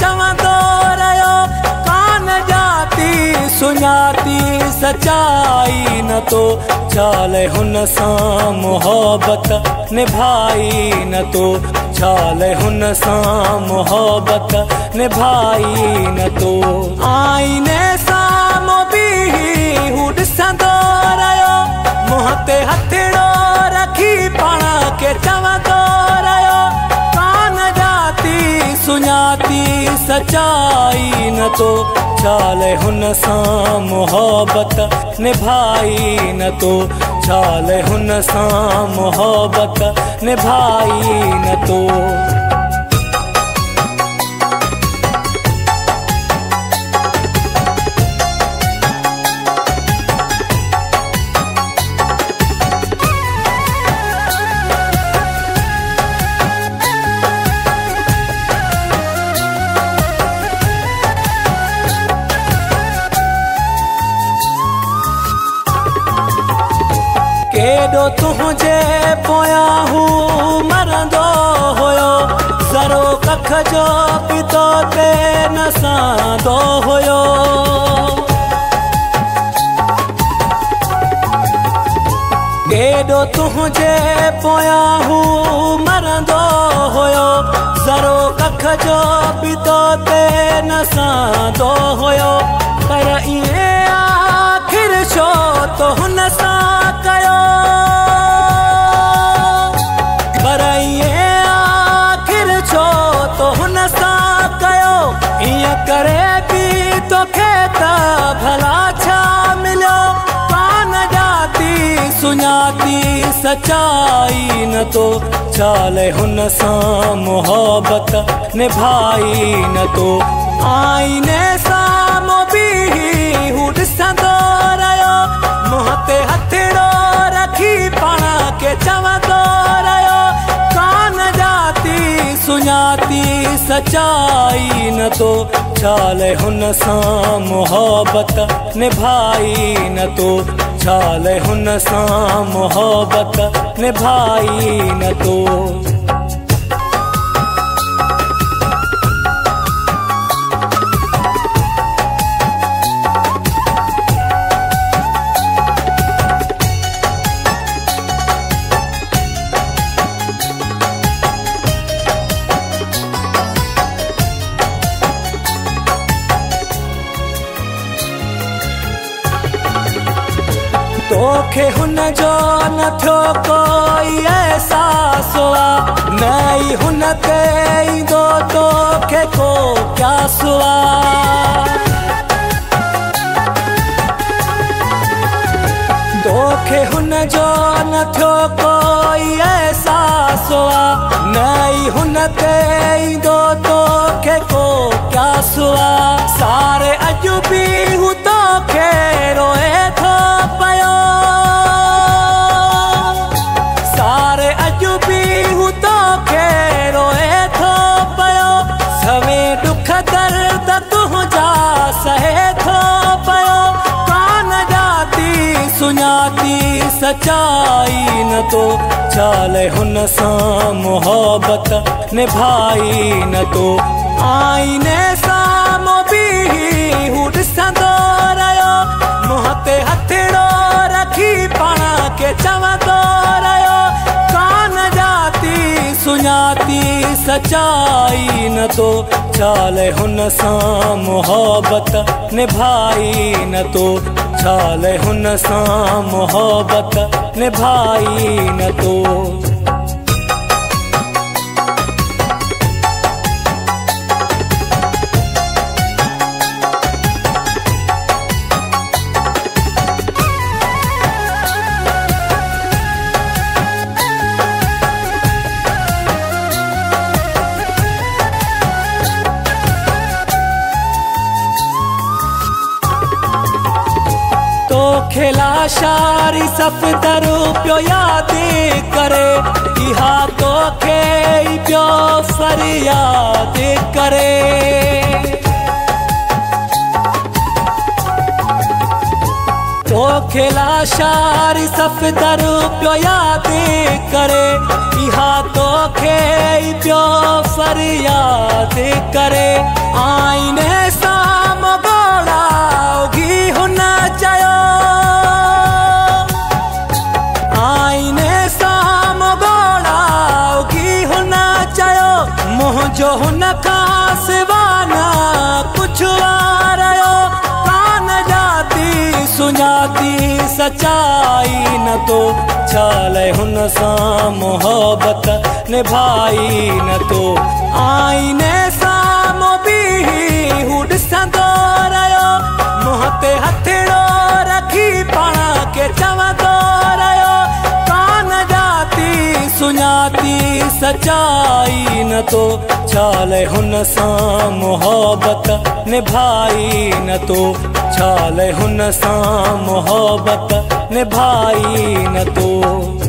चवंदो रहियो कान जाती सुञाती सचाई न तो चाले हुन सां मोहब्बत निभाई न तो चाले हुन सां मोहब्बत निभाई न तो आईने साम्हूं बीही हू ॾिसंदो रहियो मुंहं ते हथड़ो रखी पाण खे चवंदो रहियो कान जाती सुञाती सचाई न तो चाले हुन सां मोहब्बत निभाई न तो चाले हुन सां मोहब्बत निभाई न तो केॾो तुंहिंजे पोयां हू मरंदो हुयो ज़रो कख जो पितो ते नसांदो हुयो केॾो तुंहिंजे पोयां हू मरंदो हुयो ज़रो कख जो पितो ते नसांदो हुयो पर ईअं आख़िर छो तो हुन सां कयो पर ईअं आख़िर छो तो हुन सां कयो ईअं करे बि तोखे त भला छा मिलियो कान जाती सुञाती सचाई न तो चाले हुन सां मोहब्बत निभाई न तो आईने साम्हूं बीही हू ॾिसंदो रहियो मुंहं ते हथड़ो रखी पाण खे चवंदो रहियो कान जाती सुञाती सचाई न तो चाले हुन सां मोहब्बत निभाई न तो चाले हुन सां मोहब्बत निभाई न तो तोखे हुन जो न थियो कोई एहसास हुआ नई हुन ते ईंदो तोखे को प्यास हुआ तोखे हुन जो न थियो कोई एहसास हुआ नई हुन ते ईंदो तोखे को प्यास हुआ सारे अॼु बि हू तोखे रोए थो पियो दर्द तुंहिंजा सहे थो पियो कान जाती सुञाती सचाई न तो चाले हुन सां मोहब्बत निभाई न तो आईने साम्हूं बीही हू ॾिसंदो रहियो मुंहं ते हथड़ो रखी पाण खे चवंदो रहियो कान जाती सुञाती सचाई न तो चाले हुन सां मोहब्बत निभाई न तो चाले हुन सां मोहब्बत निभाई न तो खेला शारी सफ़दर पियो यादि करे इहा तोखे पियो फरियाद करे खेला शारी सफ़दर पियो याद करे इहा तो खे पियो फरियाद करे आईने साम्हूं ॻोल्हाउगी हुन चयो आईने साम्हूं ॻोल्हाउगी हुन चयो मुंहिंजो हुन खां सिवा न कुझु वारियो कान ॼाती सुञाती सचाई न तो छाले हुन सां मोहब्बत निभाई न तो आईने साम्हूं बीही हू ॾिसंदो रहियो मुंहं ते हथड़ो रखी पाण खे चवंदो रहियो कान ॼाती सुञाती सचाई न तो छाले हुन सां मोहब्बत निभाई न तो छाले हुन सां मोहब्बत निभाई न तो।